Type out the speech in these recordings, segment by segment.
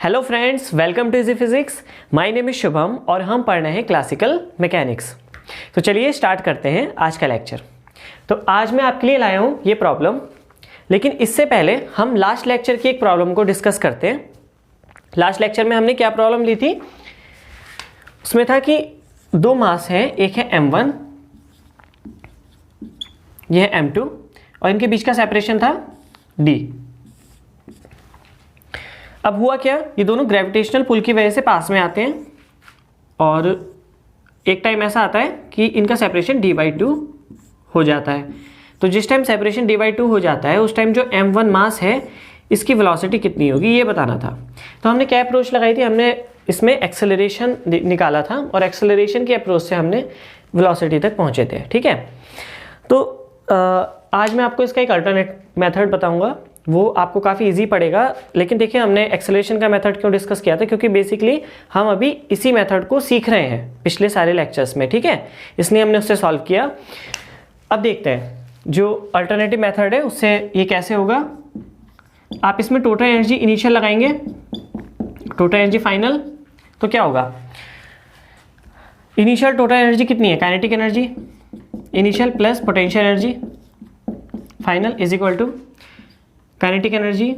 Hello friends, welcome to easy physics. My name is Shubham और हम पढ़ रहे हैं क्लासिकल मैकेनिक्स। तो चलिए स्टार्ट करते हैं आज का लेक्चर। तो आज मैं आपके लिए लाया हूँ ये प्रॉब्लम, लेकिन इससे पहले हम लास्ट लेक्चर की एक प्रॉब्लम को डिस्कस करते हैं। लास्ट लेक्चर में हमने क्या प्रॉब्लम ली थी? उसमें था कि दो मास हैं, एक है m1, यह है m2 और इनके बीच का सेपरेशन था d। अब हुआ क्या, ये दोनों ग्रेविटेशनल पुल की वजह से पास में आते हैं और एक टाइम ऐसा आता है कि इनका सेपरेशन d/2 हो जाता है। तो जिस टाइम सेपरेशन d/2 हो जाता है उस टाइम जो m1 मास है इसकी वेलोसिटी कितनी होगी ये बताना था। तो हमने क्या अप्रोच लगाई थी? हमने इसमें एक्सेलरेशन निकाला था और एक्सेलरेशन की अप्रोच से हमने वेलोसिटी तक पहुंचे थे। ठीक है, तो आज मैं आपको इसका एक अल्टरनेट मेथड बताऊंगा, वो आपको काफ़ी इजी पड़ेगा। लेकिन देखिए, हमने एक्सेलरेशन का मेथड क्यों डिस्कस किया था? क्योंकि बेसिकली हम अभी इसी मेथड को सीख रहे हैं पिछले सारे लेक्चर्स में। ठीक है, इसलिए हमने उससे सॉल्व किया। अब देखते हैं जो अल्टरनेटिव मेथड है उससे ये कैसे होगा। आप इसमें टोटल एनर्जी इनिशियल लगाएंगे, टोटल एनर्जी फाइनल, तो क्या होगा? इनिशियल टोटल एनर्जी कितनी है? Kinetic energy initial plus potential energy final is equal to kinetic energy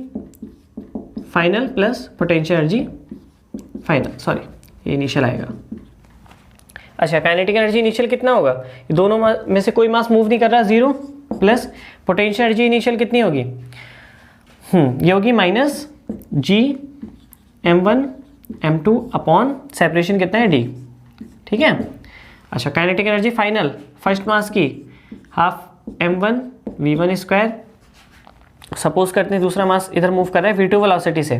final plus potential energy final. Sorry, ये इनिशियल आएगा। अच्छा, काइनेटिक एनर्जी इनिशियल कितना होगा? ये दोनों में से कोई मास मूव नहीं कर रहा, 0 प्लस पोटेंशियल एनर्जी इनिशियल कितनी होगी? ये होगी minus g(m1 m2) upon separation कितना है d। ठीक है। अच्छा, kinetic energy final first mass की half m1 v1 square, suppose करते हैं दूसरा मास इधर मूव कर रहा है v2 वेलोसिटी से,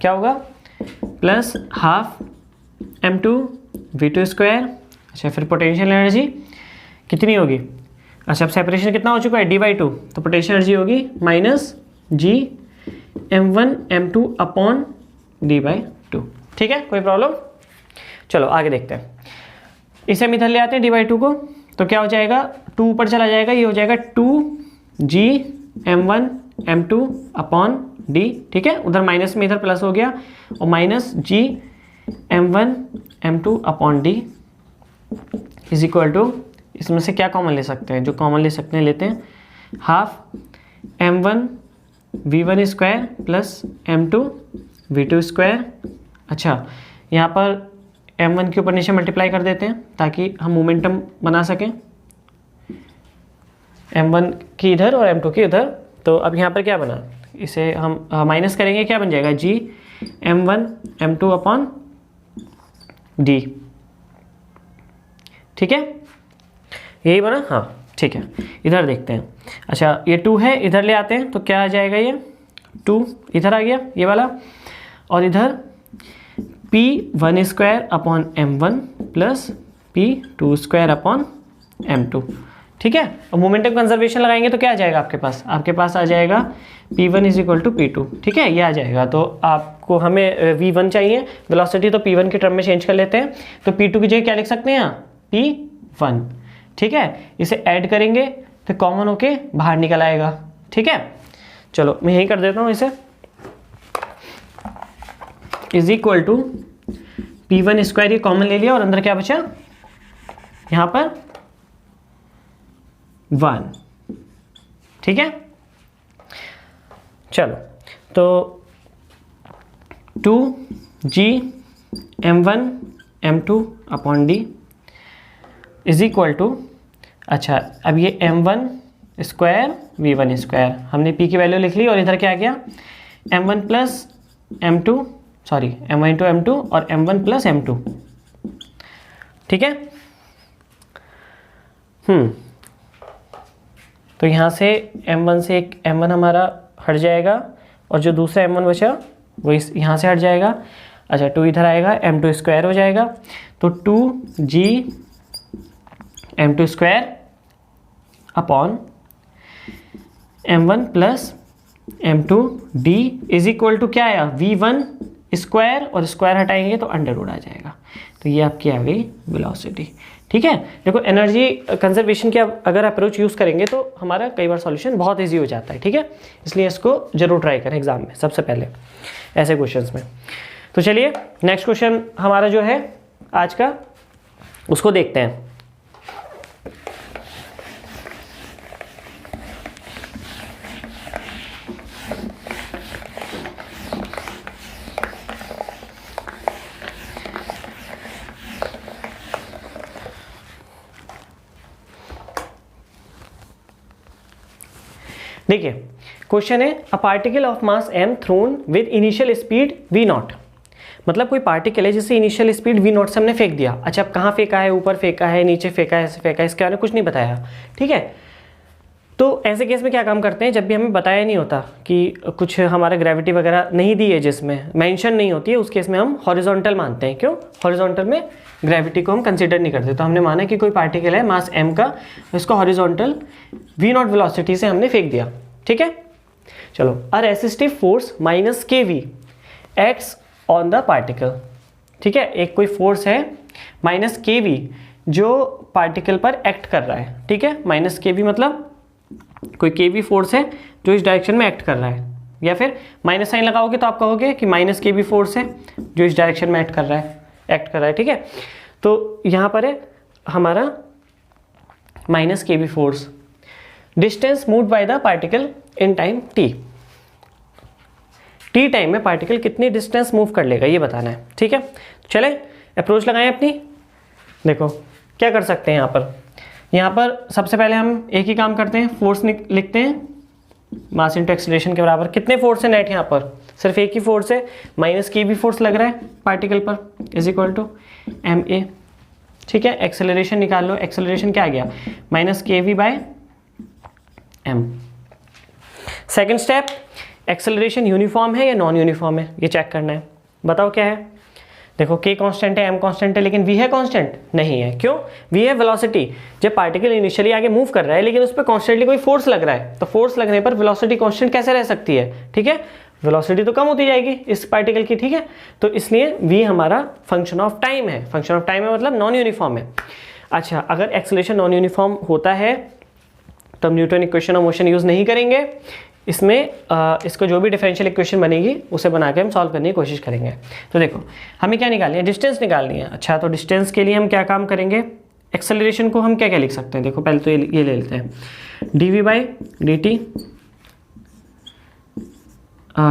क्या होगा? Plus half m2 v2 square. अच्छा, फिर पोटेंशियल एनर्जी कितनी होगी? अच्छा, अब सेपरेशन कितना हो चुका है? d/2, तो पोटेंशियल एनर्जी होगी minus g(m1 m2) upon d/2। ठीक है, कोई प्रॉब्लम? चलो आगे देखते हैं। इसे हम इधर ले आते हैं d/2 को, तो क्या हो जाएगा? 2 ऊपर चला जाएगा, ये हो जाएगा 2g(m1 m2) अपॉन d। ठीक है, उधर माइनस में इधर प्लस हो गया और minus g(m1 m2) upon d is equal to, इसमें से क्या कॉमन ले सकते हैं? जो कॉमन ले सकते हैं लेते हैं, half m1 v1 square plus m2 v2 square. अच्छा, यहाँ पर m1 के ऊपर नीचे मल्टीप्लाई कर देते हैं ताकि हम मोमेंटम बना सकें, m1 की इधर और m2 की उधर। तो अब यहाँ पर क्या बना? इसे हम माइनस करेंगे, क्या बन जाएगा? g(m1 m2) upon d। ठीक है, यही बना? हाँ ठीक है, इधर देखते हैं। अच्छा, ये 2 है, इधर ले आते हैं तो क्या आ जाएगा? ये 2 इधर आ गया ये वाला, और इधर p1 square upon m1 plus p2 square upon m2। ठीक है, और मोमेंटम कंजर्वेशन लगाएंगे तो क्या आ जाएगा आपके पास? आपके पास आ जाएगा p1 is equal to p2। ठीक है, ये आ जाएगा। तो आपको हमें v1 चाहिए वेलोसिटी, तो p1 के टर्म में चेंज कर लेते हैं। तो p2 की जगह क्या लिख सकते हैं यहाँ? p1। ठीक है, इसे ऐड करेंगे तो कॉमन होके बाहर निकल आएगा। ठीक है, चलो मैं यही कर देता हूँ। इसे is equal to p1 square, ये कॉमन ले लिया और अंदर क्या बचा? यहाँ पर 1। ठीक है, चलो तो 2g(m1 m2) upon d is equal to, अच्छा अब ये m1 स्क्वायर v1 स्क्वायर, हमने p की वैल्यू लिख ली और इधर क्या आ गया? m1 plus m2, sorry m1 into m2 और m1 प्लस m2। ठीक है, तो यहाँ से m1 से एक m1 हमारा हट जाएगा और जो दूसरा m1 बचा वो इस यहाँ से हट जाएगा। अच्छा, 2 इधर आएगा, m2 स्क्वायर हो जाएगा, तो 2g(m2 square upon m1 plus m2 d is equal to क्या आया? v1 स्क्वायर, और स्क्वायर हटाएंगे तो अंडर रूट आ जाएगा। तो ये आपकी आ गई वेलोसिटी। ठीक है, देखो एनर्जी कंजर्वेशन की अगर अप्रोच यूज़ करेंगे तो हमारा कई बार सॉल्यूशन बहुत इजी हो जाता है। ठीक है, इसलिए इसको जरूर ट्राई करें एग्जाम में सबसे पहले ऐसे क्वेश्चंस में। तो चलिए नेक्स्ट क्वेश्चन हमारा जो है आज का उसको देखते हैं। देखिए क्वेश्चन है a particle of mass m thrown with initial speed v naught. मतलब कोई पार्टिकल है जिसे इनिशियल स्पीड v नॉट से हमने फेंक दिया। अच्छा, अब कहाँ फेंका है, ऊपर फेंका है, नीचे फेंका है, ऐसे फेंका है, इसके बारे में कुछ नहीं बताया। ठीक है, तो ऐसे केस में क्या काम करते हैं, जब भी हमें बताया नहीं होता कि कुछ हमारा ग्रेविटी वगैरह नहीं दी है, जिसमें मेंशन नहीं होती है, उस केस में हम हॉरिजॉन्टल मानते हैं। क्यों? हॉरिजॉन्टल में ग्रेविटी को हम कंसीडर नहीं करते। तो हमने माना कि कोई पार्टिकल है मास m का, इसको हॉरिजॉन्टल v नॉट वेलोसिटी से हमने फेंक दिया। ठीक है, चलो, a resistive force minus kV acts on the particle. ठीक है, एक कोई फोर्स है माइनस kV जो पार्टिकल पर एक्ट कर रहा है। ठीक है, माइनस kV मतलब कोई kV फोर्स है जो इस डायरेक्शन में एक्ट कर रहा है, या फिर माइनस साइन लगाओगे तो आप कहोगे कि माइनस kV फोर्स है जो इस डायरेक्शन में एक्ट कर रहा है। ठीक है, तो यहाँ पर है हमारा minus kV force. Distance moved by the particle in time t। t time में पार्टिकल कितनी डिस्टेंस मूव कर लेगा ये बताना है। ठीक है, चले अप्रोच लगाएं अपनी। देखो क्या कर सकते हैं यहाँ पर सबसे पहले हम एक ही काम करते हैं, फोर्स लिखते हैं मास इंटू एक्सीलरेशन के बराबर। कितने फोर्स है नेट, यहाँ पर सिर्फ एक ही फोर्स है, माइनस kV फोर्स लग रहा है पार्टिकल पर, इज इक्वल टू ma। ठीक है, एक्सेलरेशन निकाल लो। एक्सेलरेशन क्या आ गया, minus kV by m। Second step, acceleration uniform है या नॉन यूनिफॉर्म है ये चेक करना है। बताओ क्या है। देखो k कांस्टेंट है, m कांस्टेंट है, लेकिन v है कांस्टेंट नहीं है। क्यों? v है वेलोसिटी। जब पार्टिकल इनिशियली आगे मूव कर रहा है लेकिन उस पर कॉन्स्टेंटली कोई फोर्स लग रहा है, तो फोर्स लगने पर वेलोसिटी कांस्टेंट कैसे रह सकती है। ठीक है, वेलोसिटी तो कम होती जाएगी इस पार्टिकल की। ठीक है, तो इसलिए v हमारा फंक्शन ऑफ टाइम है। फंक्शन ऑफ टाइम है मतलब नॉन यूनिफॉर्म है। अच्छा, अगर एक्सेलरेशन नॉन यूनिफॉर्म होता है तो हम Newton equation of motion use नहीं करेंगे इसमें। इसको जो भी डिफरेंशियल इक्वेशन बनेगी उसे बना के हम सॉल्व करने की कोशिश करेंगे। तो देखो हमें क्या निकालनी है, डिस्टेंस निकालनी है। अच्छा, तो डिस्टेंस के लिए हम क्या काम करेंगे, एक्सेलरेशन को हम क्या क्या लिख सकते हैं। देखो पहले तो ये ले लेते हैं, dv by dt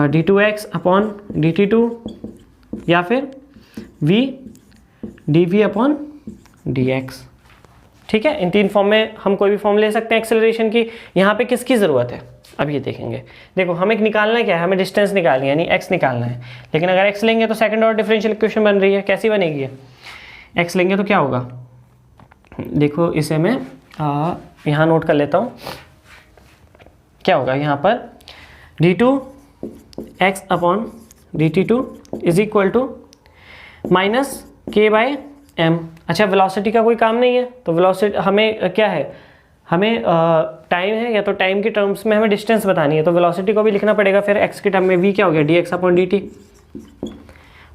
d2x upon dt2, या फिर v dv अपॉन dx। ठीक है, इन तीन फॉर्म में हम कोई भी फॉर्म ले सकते हैं एक्सेलरेशन की। यहाँ पे किसकी ज़रूरत है अब ये देखेंगे। देखो हमें निकालना क्या है, हमें डिस्टेंस निकालनी है, यानी x निकालना है। लेकिन अगर x लेंगे तो सेकंड ऑर्डर डिफरेंशियल इक्वेशन बन रही है। कैसी बनेगी, x लेंगे तो क्या होगा, देखो इसे मैं यहाँ नोट कर लेता हूँ। क्या होगा यहाँ पर, d2x upon dt2 is equal to minus k by m। अच्छा, वेलोसिटी का कोई काम नहीं है, तो वेलोसिटी हमें क्या है, हमें टाइम है, या तो टाइम के टर्म्स में हमें डिस्टेंस बतानी है, तो वेलोसिटी को भी लिखना पड़ेगा। फिर x के टर्म में v क्या हो गया, dx अपॉन dt।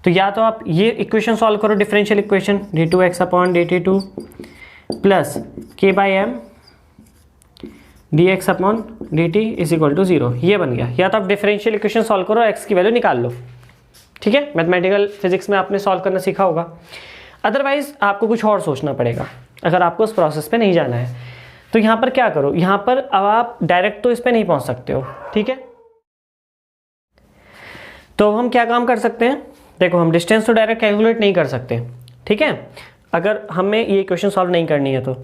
तो या तो आप ये इक्वेशन सॉल्व करो, differential equation d2x upon dt2 plus k by m dx upon dt is equal to 0, ये बन गया। या तो आप डिफरेंशियल इक्वेशन सॉल्व करो, x की वैल्यू निकाल लो। ठीक है, मैथमेटिकल फिजिक्स में आपने सॉल्व करना सीखा होगा। अदरवाइज आपको कुछ और सोचना पड़ेगा अगर आपको उस प्रोसेस पे नहीं जाना है। तो यहाँ पर क्या करो, यहाँ पर अब आप डायरेक्ट तो इस पे नहीं पहुँच सकते हो। ठीक है, तो हम क्या काम कर सकते हैं, देखो हम डिस्टेंस तो डायरेक्ट कैलकुलेट नहीं कर सकते। ठीक है, अगर हमें ये इक्वेशन सॉल्व नहीं करनी है तो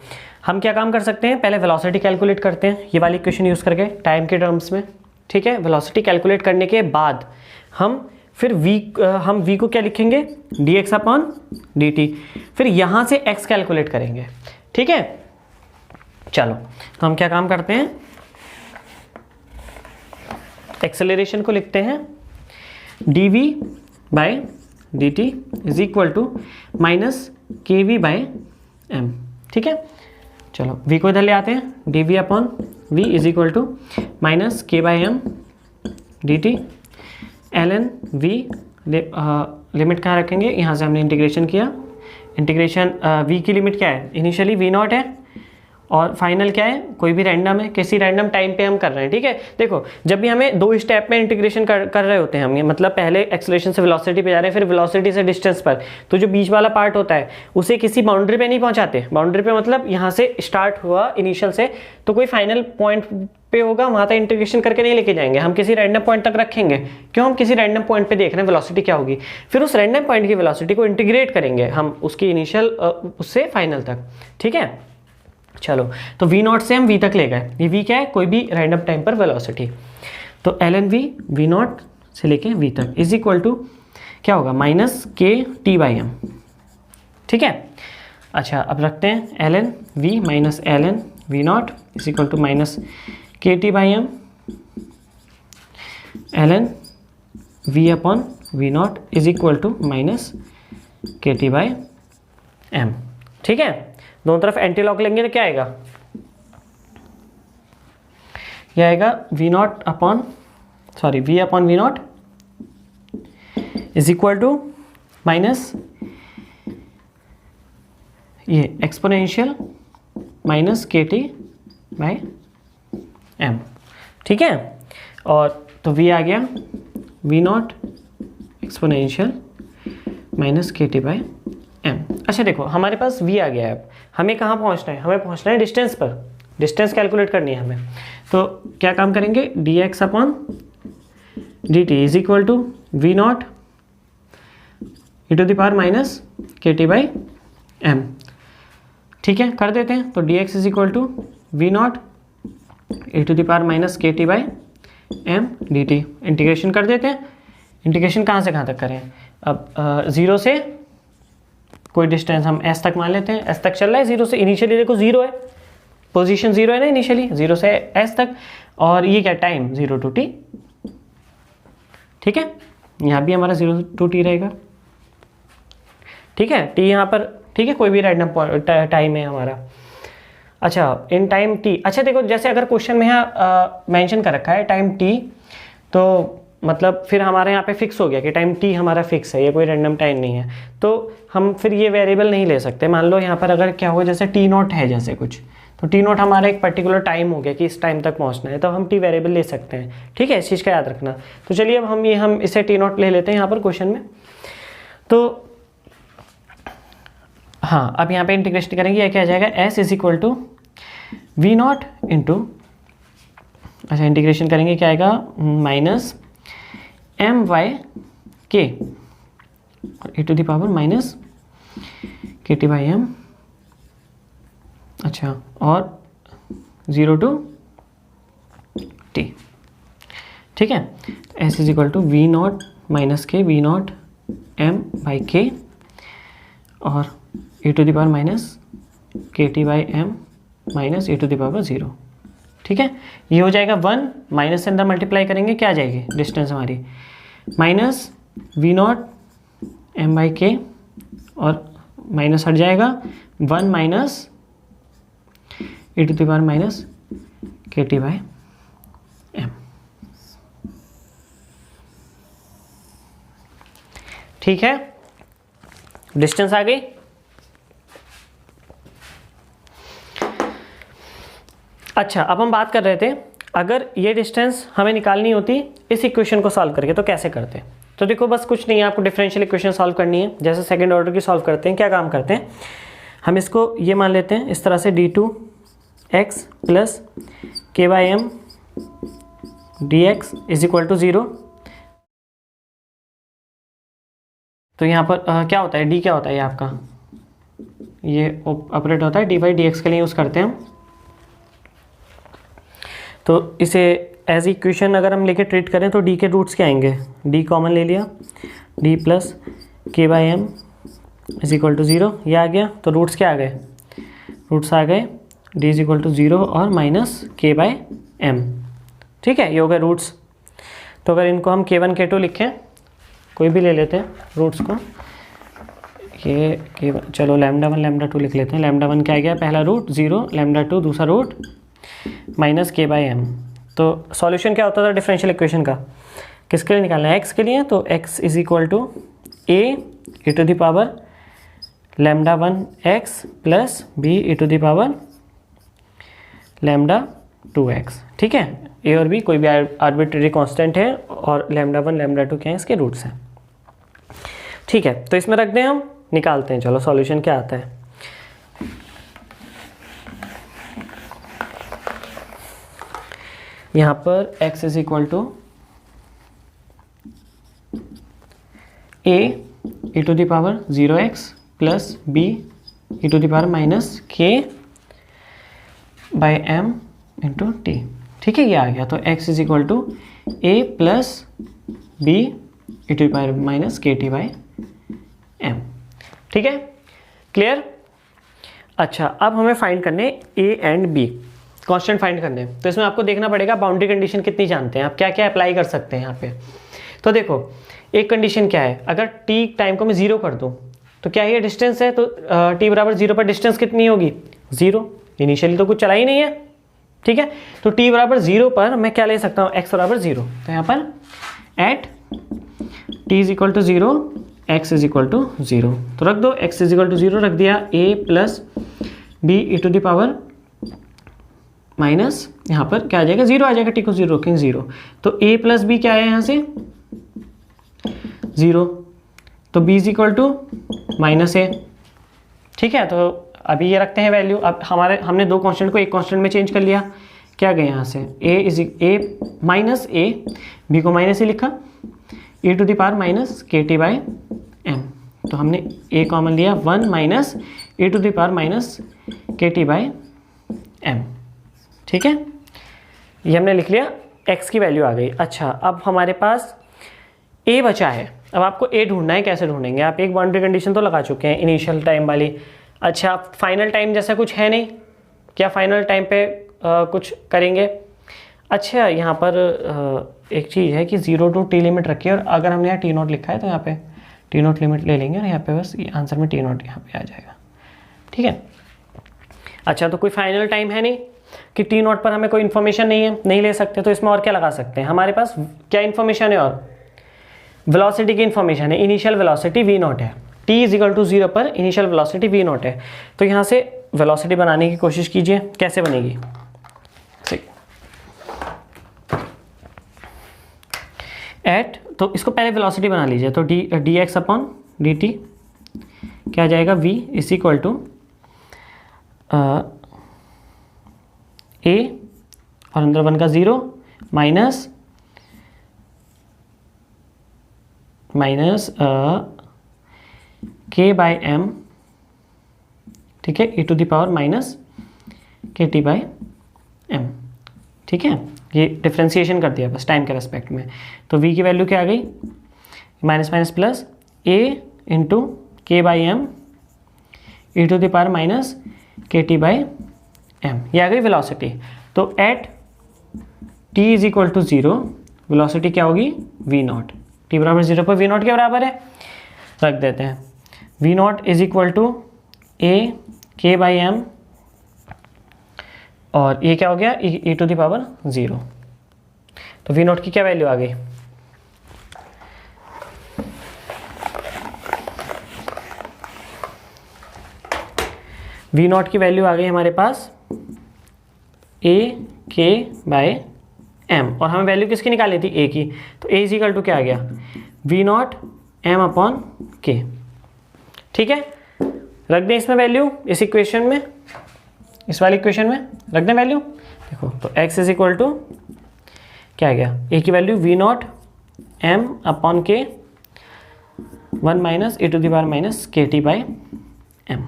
हम क्या काम कर सकते हैं, पहले वेलोसिटी कैलकुलेट करते हैं ये वाली इक्वेशन यूज़ करके टाइम के टर्म्स में। ठीक है, वेलोसिटी कैलकुलेट करने के बाद हम फिर v को क्या लिखेंगे, dx अपॉन dt। फिर यहाँ से x कैलकुलेट करेंगे। ठीक है, चलो तो हम क्या काम करते हैं, एक्सेलरेशन को लिखते हैं dv by dt is equal to minus kv by m। ठीक है, चलो v को इधर ले आते हैं, dv upon v is equal to minus k by m dt ln v। Limit कहाँ रखेंगे, यहाँ से हमने इंटीग्रेशन किया। इंटीग्रेशन v की लिमिट क्या है, इनिशियली v नॉट है और फाइनल क्या है, कोई भी रैंडम है, किसी रैंडम टाइम पे हम कर रहे हैं, ठीक है। देखो जब भी हमें 2 स्टेप में इंटीग्रेशन कर रहे होते हैं हम, ये मतलब पहले एक्सेलरेशन से वेलोसिटी पे जा रहे हैं, फिर वेलोसिटी से डिस्टेंस पर, तो जो बीच वाला पार्ट होता है उसे किसी बाउंड्री पे नहीं पहुंचाते। बाउंड्री पे मतलब यहाँ से स्टार्ट हुआ इनिशियल से, तो कोई फाइनल पॉइंट पे होगा, वहाँ तक इंटीग्रेशन करके नहीं लेके जाएंगे, हम किसी रैंडम पॉइंट तक रखेंगे। क्यों, हम किसी रैंडम पॉइंट पे देख रहे हैं वेलोसिटी क्या होगी, फिर उस रैंडम पॉइंट की वेलोसिटी को इंटीग्रेट करेंगे हम उसकी इनिशियल उससे फाइनल तक, ठीक है। चलो तो v नॉट से हम v तक ले गए, ये v क्या है, कोई भी रैंडम टाइम पर वेलोसिटी, तो ln v नॉट से लेके v तक इज इक्वल टू क्या होगा, minus k t by m, ठीक है। अच्छा अब रखते हैं ln v minus ln v naught is equal to minus k t by m ln v upon v naught is equal to minus k t by m, ठीक है। दोनों तरफ एंटी लॉग लेंगे तो क्या आएगा, यह आएगा v naught upon v upon v naught is equal to minus ये exponential minus k t by m, ठीक है। और तो v आ गया v naught exponential minus k t by m. अच्छा देखो हमारे पास v आ गया है, अब हमें कहाँ पहुँचना है, हमें पहुँचना है डिस्टेंस पर, डिस्टेंस कैलकुलेट करनी है हमें। तो क्या काम करेंगे, dx upon dt is equal to v naught e to the power minus k t by m, ठीक है। कर देते हैं, तो dx is equal to v naught e to the power minus k t by m d t. Integration कर देते हैं, integration कहाँ से कहाँ तक करें, अब 0 से कोई डिस्टेंस हम s तक मान लेते हैं, s तक चल रहा है 0 से, इनिशियली देखो 0 है, पोजीशन 0 है ना इनिशियली, 0 से s तक, और ये क्या टाइम 0 to t, ठीक है। यहाँ भी हमारा 0 to t रहेगा, ठीक है, t यहाँ पर, ठीक है, कोई भी रैंडम टाइम है हमारा। अच्छा इन टाइम t, अच्छा देखो जैसे अगर क्वेश्चन में यहाँ मेंशन कर रखा है टाइम t, तो मतलब फिर हमारे यहाँ पे फिक्स हो गया कि टाइम t हमारा फिक्स है, ये कोई रैंडम टाइम नहीं है, तो हम फिर ये वेरिएबल नहीं ले सकते। मान लो यहाँ पर अगर क्या होगा, जैसे t नॉट है जैसे कुछ, तो t नॉट हमारा एक पर्टिकुलर टाइम हो गया कि इस टाइम तक पहुँचना है, तो हम t वेरिएबल ले सकते हैं, ठीक है, इस चीज़ का याद रखना। तो चलिए अब हम इसे t नॉट ले लेते हैं यहाँ पर क्वेश्चन में। तो हाँ अब यहाँ पे इंटीग्रेशन करेंगे, यह क्या आ जाएगा, s is equal to v naught into, अच्छा इंटीग्रेशन करेंगे क्या आएगा, minus m by k e to the power minus k t by m, अच्छा और 0 to t, ठीक है। s is equal to v naught minus k v naught m by k और e to the power minus k t by m minus e to the power 0, ठीक है। ये हो जाएगा 1, माइनस से अंदर मल्टीप्लाई करेंगे क्या आ जाएगी डिस्टेंस हमारी, minus v naught m by k और माइनस हट जाएगा 1 minus e to the power minus k t by m, ठीक है। डिस्टेंस आ गई। अच्छा अब हम बात कर रहे थे अगर ये डिस्टेंस हमें निकालनी होती इस इक्वेशन को सॉल्व करके तो कैसे करते। तो देखो बस कुछ नहीं है, आपको डिफरेंशियल इक्वेशन सॉल्व करनी है, जैसे सेकंड ऑर्डर की सॉल्व करते हैं। क्या काम करते हैं, हम इसको ये मान लेते हैं इस तरह से d2x plus k by m d x is equal to 0। तो यहाँ पर क्या होता है, d क्या होता है, ये आपका ये ऑपरेट होता है d बाई डी एक्स के लिए यूज़ करते हैं हम। तो इसे एज इक्वेशन अगर हम लेके ट्रीट करें तो d के रूट्स क्या आएंगे, d कॉमन ले लिया, d plus k by m is equal to 0, ये आ गया। तो रूट्स क्या आ गए, रूट्स आ गए d इज इक्वल टू 0 और माइनस के बाई एम, ठीक है, ये हो गए रूट्स। तो अगर इनको हम k1 k2 लिखें, कोई भी ले लेते हैं रूट्स को, ये k1, चलो λ1 λ2 लिख लेते हैं। λ1 क्या आ गया, पहला रूट 0, λ2 दूसरा रूट माइनस के बाई एम। तो सॉल्यूशन क्या होता था डिफरेंशियल इक्वेशन का, किसके लिए निकालना है, x के लिए। तो x is equal to a e to the power λ1 x plus b e to the power lambda 2x, ठीक है। ए और बी कोई भी आर्बिट्रेरी कांस्टेंट है और लैम्डा 1 लैम्डा 2 क्या है, इसके रूट्स हैं, ठीक है। तो इसमें रख दें, हम निकालते हैं, चलो सॉल्यूशन क्या आता है। यहाँ पर x is equal to a to the power 0x plus b e to the power minus k by m into t, ठीक है, ये आ गया। तो x is equal to a plus b e to the power minus k t by m, ठीक है, clear. अच्छा, अब हमें फाइंड करने a and b, constant find करने। तो इसमें आपको देखना पड़ेगा बाउंड्री कंडीशन कितनी जानते हैं आप, क्या क्या अप्लाई कर सकते हैं यहाँ पे। तो देखो, एक कंडीशन क्या है, अगर t टाइम को मैं 0 कर दूँ तो क्या ये डिस्टेंस है, तो t बराबर 0 पर डिस्टेंस कितनी होगी, 0। इनिशियली तो कुछ चला ही नहीं है, ठीक है। तो t बराबर 0 पर मैं क्या ले सकता हूँ, x बराबर 0। तो यहाँ पर at t is equal to 0 x is equal to 0, तो रख दो x इज इक्वल टू 0, रख दिया a plus b e to the power minus, यहाँ पर क्या आ जाएगा, 0 आ जाएगा, t को 0 रखेंगे 0। तो a प्लस बी क्या है यहाँ से 0, तो b is equal to minus a, ठीक है। तो अभी ये रखते हैं वैल्यू। अब हमने दो कांस्टेंट को एक कांस्टेंट में चेंज कर लिया, क्या गया यहाँ से a माइनस ए, बी को माइनस ए लिखा, e to the power minus k t by m. तो हमने a कॉमन लिया, 1 minus e to the power minus k t by m, ठीक है, ये हमने लिख लिया, x की वैल्यू आ गई। अच्छा, अब हमारे पास a बचा है, अब आपको a ढूंढना है, कैसे ढूंढेंगे आप, एक बाउंड्री कंडीशन तो लगा चुके हैं इनिशियल टाइम वाली। अच्छा, फाइनल टाइम जैसा कुछ है नहीं, क्या फाइनल टाइम पे कुछ करेंगे। अच्छा, यहाँ पर एक चीज़ है कि 0 टू t लिमिट रखी है, और अगर हमने यहाँ t नॉट लिखा है तो यहाँ पे t नॉट लिमिट ले लेंगे और यहाँ पे बस आंसर में t नॉट यहाँ पे आ जाएगा, ठीक है। अच्छा, तो कोई फाइनल टाइम है नहीं कि t नॉट पर हमें कोई इन्फॉर्मेशन नहीं है, नहीं ले सकते, तो इसमें और क्या लगा सकते हैं, हमारे पास क्या इन्फॉर्मेशन है, और वेलोसिटी की इन्फॉर्मेशन है, इनिशियल वेलोसिटी v नॉट है, t इज इक्वल टू 0 पर इनिशियल वेलोसिटी v नॉट है। तो यहाँ से वेलोसिटी बनाने की कोशिश कीजिए, कैसे बनेगी, एट, तो इसको पहले वेलोसिटी बना लीजिए, तो D x upon D T क्या आ जाएगा, v इज इक्वल टू ए और अंदर 1 का 0 माइनस के बाई एम, ठीक है, e to the power minus k t by m, ठीक है। ये डिफ्रेंसिएशन कर दिया बस टाइम के रेस्पेक्ट में। तो v की वैल्यू क्या आ गई, minus minus plus a into k by m e to the power minus k t by m, ये आ गई वेलोसिटी। तो at t is equal to 0 velocity क्या होगी, v नॉट, t बराबर 0 पर v नॉट के बराबर है, रख देते हैं, v naught is equal to a k by m, और ये क्या हो गया, e टू द पावर 0। तो v नॉट की क्या वैल्यू आ गई, v नॉट की वैल्यू आ गई हमारे पास a k बाई m, और हमें वैल्यू किसकी निकाली थी, a की। तो a इज इक्वल टू क्या आ गया, v naught m upon k, ठीक है। रख दें इसमें वैल्यू, इस इक्वेशन में, इस वाली इक्वेशन में रख दें वैल्यू। देखो, तो x इज इक्वल टू क्या आ गया, a की value v naught m upon k 1 minus e to the power minus k t by m,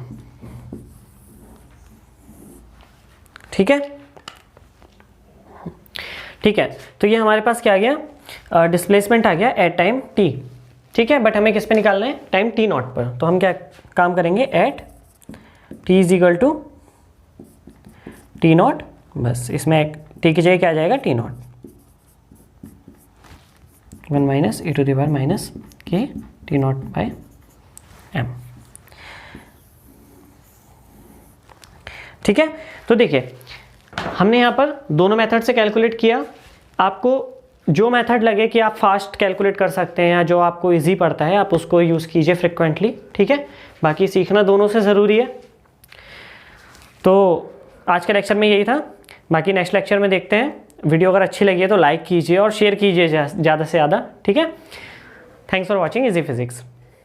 ठीक है, ठीक है। तो ये हमारे पास क्या आ गया, डिस्प्लेसमेंट आ गया एट टाइम t, ठीक है। बट हमें किस पे निकालना है, टाइम t नॉट पर। तो हम क्या काम करेंगे, at t is equal to t naught, बस इसमें t की जगह क्या आ जाएगा, t naught 1 minus e to the power minus k t naught by m, ठीक है। तो देखिए, हमने यहाँ पर दोनों मेथड से कैलकुलेट किया। आपको जो मेथड लगे कि आप फास्ट कैलकुलेट कर सकते हैं या जो आपको इजी पड़ता है, आप उसको यूज़ कीजिए फ्रिक्वेंटली, ठीक है। बाकी सीखना दोनों से ज़रूरी है। तो आज के लेक्चर में यही था। बाकी नेक्स्ट लेक्चर में देखते हैं। वीडियो अगर अच्छी लगी है तो लाइक कीजिए और शेयर कीजिए ज़्यादा से ज़्यादा, ठीक है। Thanks for watching easy physics.